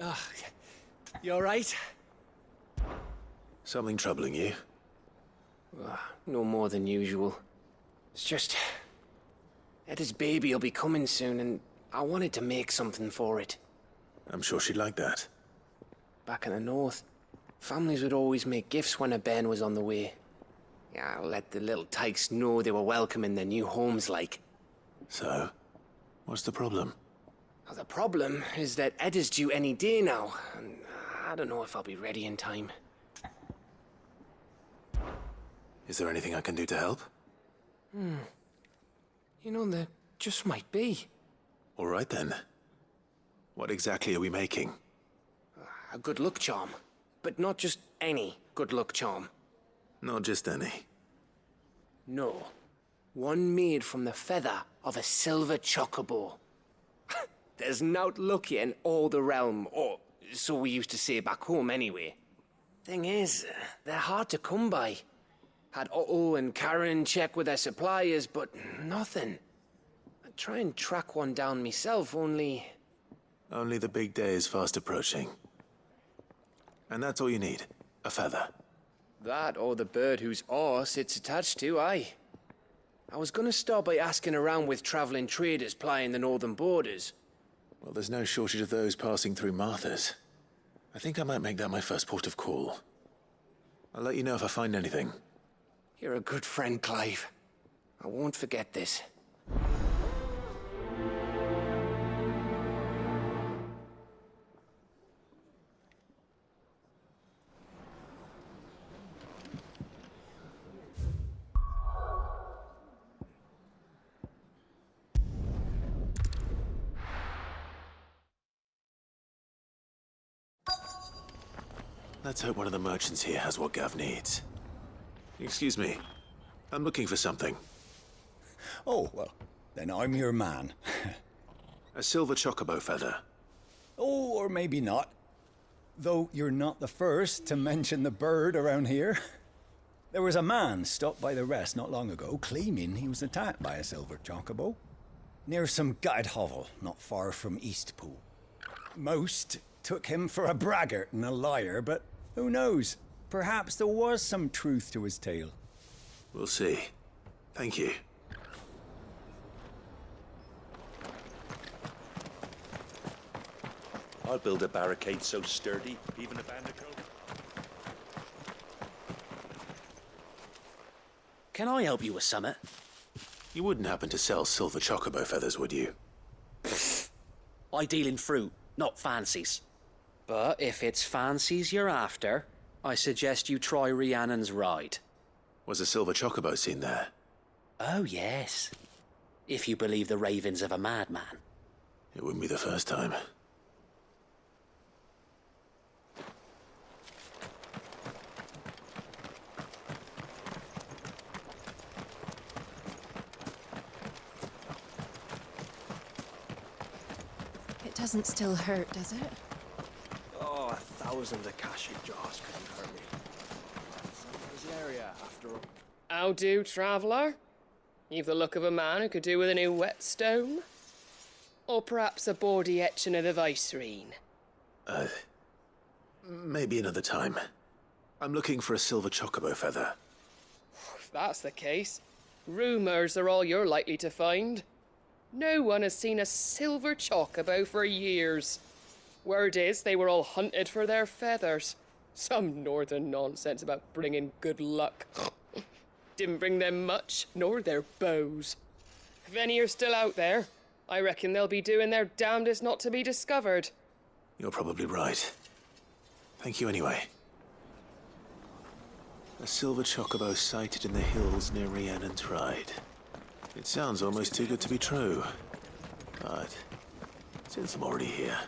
Ah, you all right? Something troubling you? No more than usual. It's just... Etta's baby will be coming soon, and I wanted to make something for it. I'm sure she'd like that. Back in the north, families would always make gifts when a bairn was on the way. Yeah, I'll let the little tykes know they were welcome in their new homes, like. So, what's the problem? Well, the problem is that Etta's due any day now, and I don't know if I'll be ready in time. Is there anything I can do to help? You know, there just might be. All right then. What exactly are we making? A good luck charm. But not just any good luck charm. Not just any. No. One made from the feather of a silver chocobo. There's nowt lucky in all the realm, or so we used to say back home anyway. Thing is, they're hard to come by. Had Otto and Karen check with their suppliers, but nothing. I'd try and track one down myself, only... Only the big day is fast approaching. And that's all you need, a feather. That or the bird whose horse it's attached to, aye. I was gonna start by asking around with traveling traders plying the northern borders. Well, there's no shortage of those passing through Martha's. I think I might make that my first port of call. I'll let you know if I find anything. You're a good friend, Clive. I won't forget this. Let's hope one of the merchants here has what Gav needs. Excuse me. I'm looking for something. Oh, well, then I'm your man. A silver chocobo feather. Oh, or maybe not. Though you're not the first to mention the bird around here. There was a man stopped by the rest not long ago claiming he was attacked by a silver chocobo. Near some gutted hovel not far from Eastpool. Most took him for a braggart and a liar, but who knows? Perhaps there was some truth to his tale. We'll see. Thank you. I'll build a barricade so sturdy, even a bandicoot. Can I help you with summit? You wouldn't happen to sell silver chocobo feathers, would you? I deal in fruit, not fancies. But if it's fancies you're after, I suggest you try Rhiannon's ride. Was a silver chocobo seen there? Oh, yes. If you believe the ravings of a madman. It wouldn't be the first time. It doesn't still hurt, does it? Oh, 1,000 Akashic jars couldn't hurt me. There's the area after all. How do, traveller? You've the look of a man who could do with a new whetstone. Or perhaps a bawdy etching of the Vicerine. Maybe another time. I'm looking for a silver chocobo feather. If that's the case, rumours are all you're likely to find. No one has seen a silver chocobo for years. Word is they were all hunted for their feathers. Some northern nonsense about bringing good luck. Didn't bring them much, nor their bows. If any are still out there, I reckon they'll be doing their damnedest not to be discovered. You're probably right. Thank you anyway. A silver chocobo sighted in the hills near Rhiannon's Ride. It sounds almost too good to be true. But since I'm already here...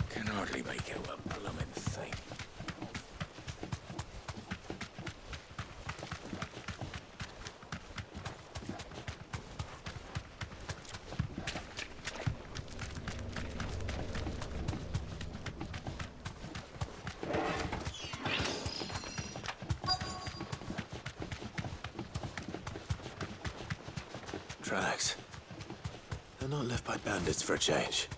Can hardly make out a bloomin' thing. tracks. They're not left by bandits for a change.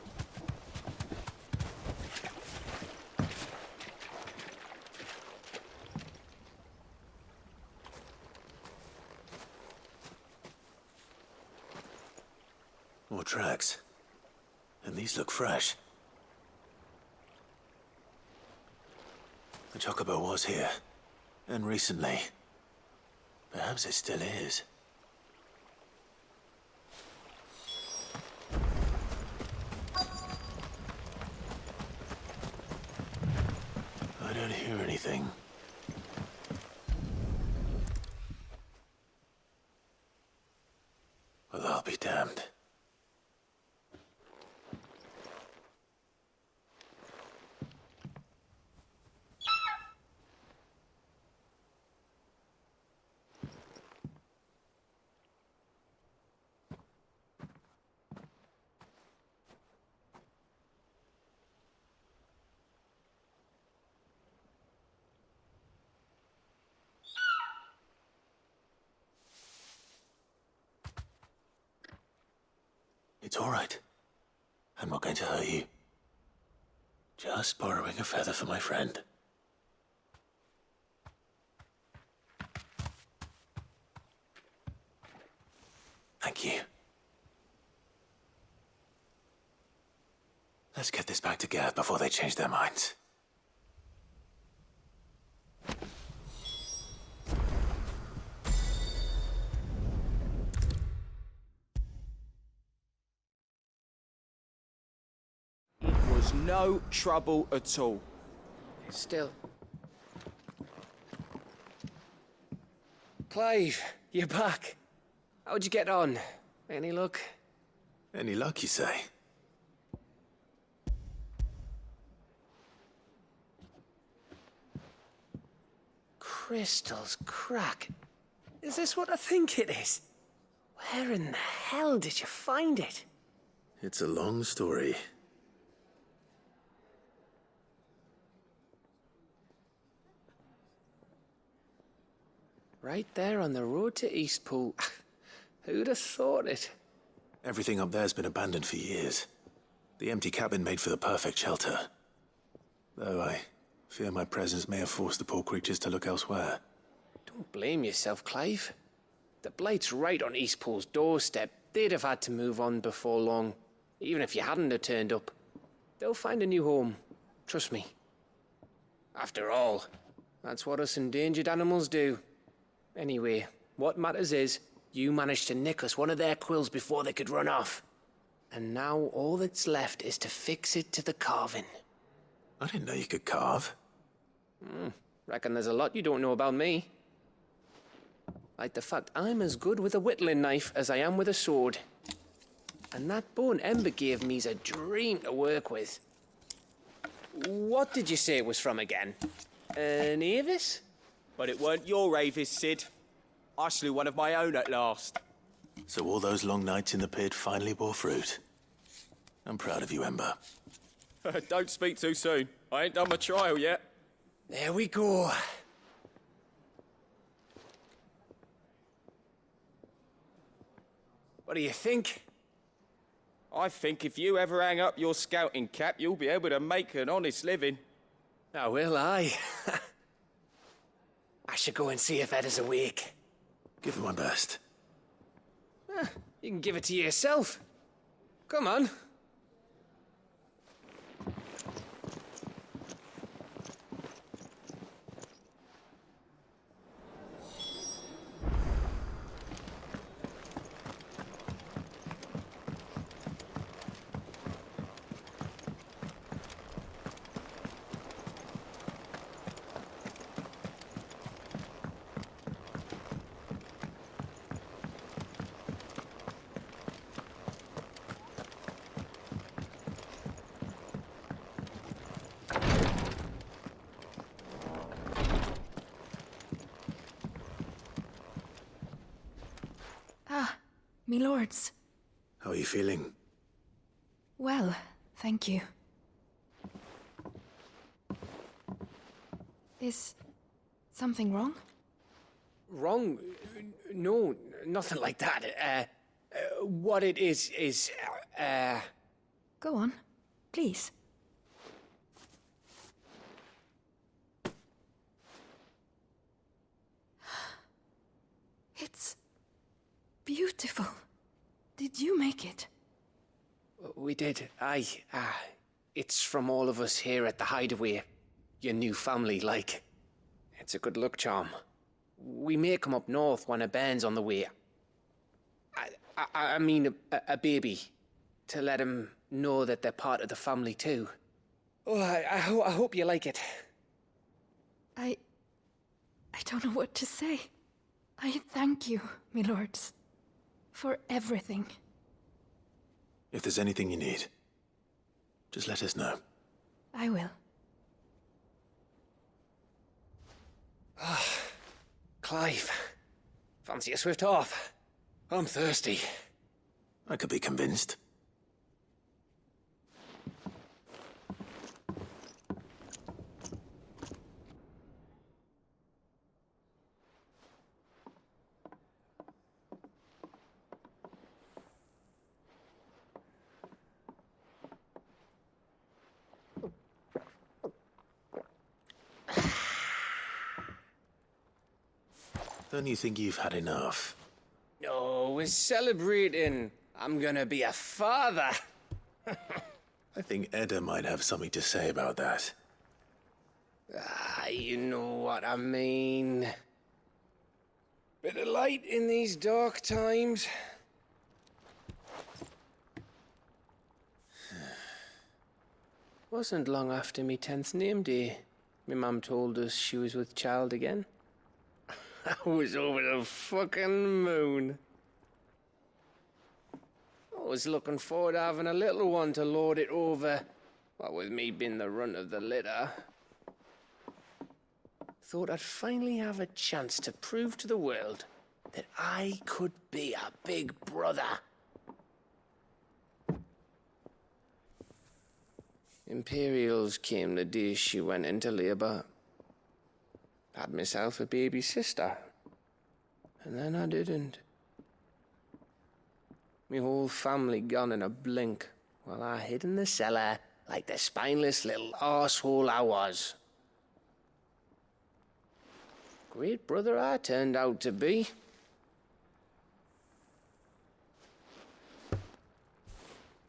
More tracks. And these look fresh. The Chocobo was here. And recently. Perhaps it still is. I don't hear anything. Well, I'll be damned. It's all right. I'm not going to hurt you. Just borrowing a feather for my friend. Thank you. Let's get this back to Gav before they change their minds. Was no trouble at all. Still. Clive, you're back. How'd you get on? Any luck? Any luck, you say? Crystal's crack. Is this what I think it is? Where in the hell did you find it? It's a long story. Right there on the road to Eastpool. Who'd have thought it? Everything up there's been abandoned for years. The empty cabin made for the perfect shelter. Though I fear my presence may have forced the poor creatures to look elsewhere. Don't blame yourself, Clive. The Blight's right on Eastpool's doorstep. They'd have had to move on before long, even if you hadn't have turned up. They'll find a new home. Trust me. After all, that's what us endangered animals do. Anyway, what matters is, you managed to nick us one of their quills before they could run off. And now all that's left is to fix it to the carving. I didn't know you could carve. Reckon there's a lot you don't know about me. Like the fact I'm as good with a whittling knife as I am with a sword. And that bone Ember gave me's a dream to work with. What did you say it was from again? An Avis? But it weren't your Avis, Sid. I slew one of my own at last. So all those long nights in the pit finally bore fruit. I'm proud of you, Ember. Don't speak too soon. I ain't done my trial yet. There we go. What do you think? I think if you ever hang up your scouting cap, you'll be able to make an honest living. Oh, will I? I should go and see if Ed is awake. Give it my best. You can give it to yourself. Come on. Me lords. How are you feeling? Well, thank you. Is something wrong? Wrong? No, nothing like that. what it is, Go on, please. It's beautiful. Did you make it? we did, aye. It's from all of us here at the Hideaway. Your new family, like. It's a good luck charm. We may come up north when a band's on the way. I mean a baby. To let him know that they're part of the family too. Oh, I hope you like it. I don't know what to say. I thank you, my lords, for everything. If there's anything you need, just let us know. I will. Clive, fancy a swift off? I'm thirsty. I could be convinced. Don't you think you've had enough? No, we're celebrating. I'm gonna be a father. I think Edda might have something to say about that. You know what I mean. Bit of light in these dark times. Wasn't long after me 10th name day. My mum told us she was with child again. I was over the fucking moon. I was looking forward to having a little one to lord it over. What with me being the runt of the litter. Thought I'd finally have a chance to prove to the world that I could be a big brother. Imperials came the day she went into labour. Had myself a baby sister. And then I didn't. Me whole family gone in a blink, while I hid in the cellar like the spineless little arsehole I was. Great brother I turned out to be.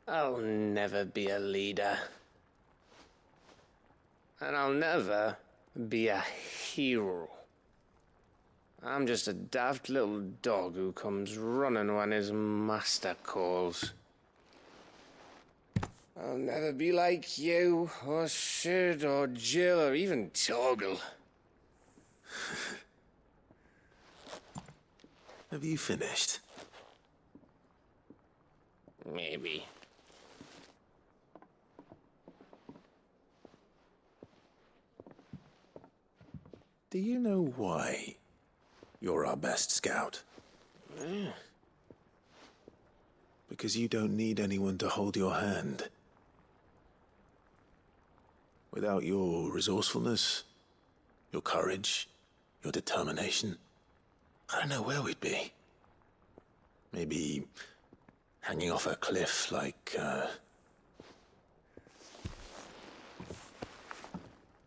I'll never be a leader. And I'll never be a hero. I'm just a daft little dog who comes running when his master calls. I'll never be like you, or Sid, or Jill, or even Torgal. Have you finished? Maybe. Do you know why you're our best scout? Yeah. Because you don't need anyone to hold your hand. Without your resourcefulness, your courage, your determination, I don't know where we'd be. Maybe hanging off a cliff like,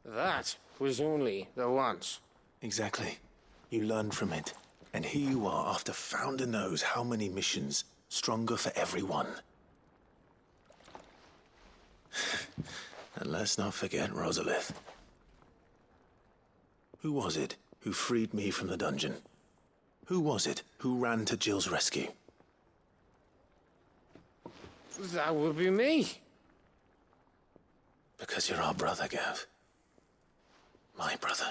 That was only the once. Exactly. You learned from it. And here you are after founder knows how many missions, stronger for everyone. And let's not forget Rosalith. Who was it who freed me from the dungeon? Who was it who ran to Jill's rescue? That would be me. Because you're our brother, Gav. My brother.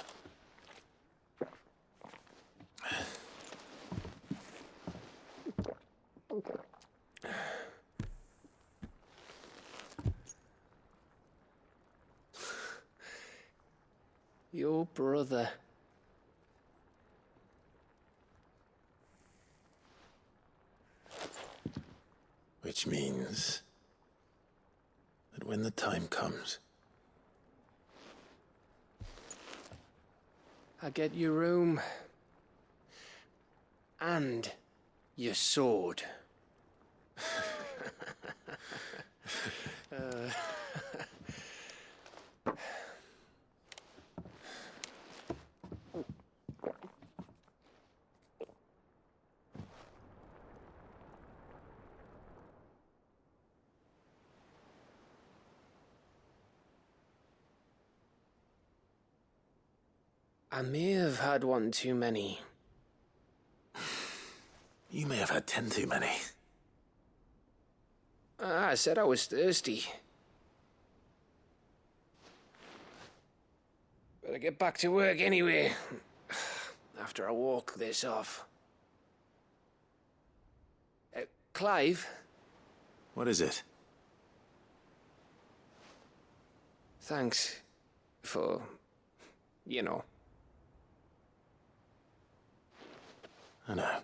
Your brother. Which means that when the time comes, I get your room. And your sword. I may have had one too many. You may have had 10 too many. I said I was thirsty. Better get back to work anyway. After I walk this off. Clive? What is it? Thanks for, you know. I know.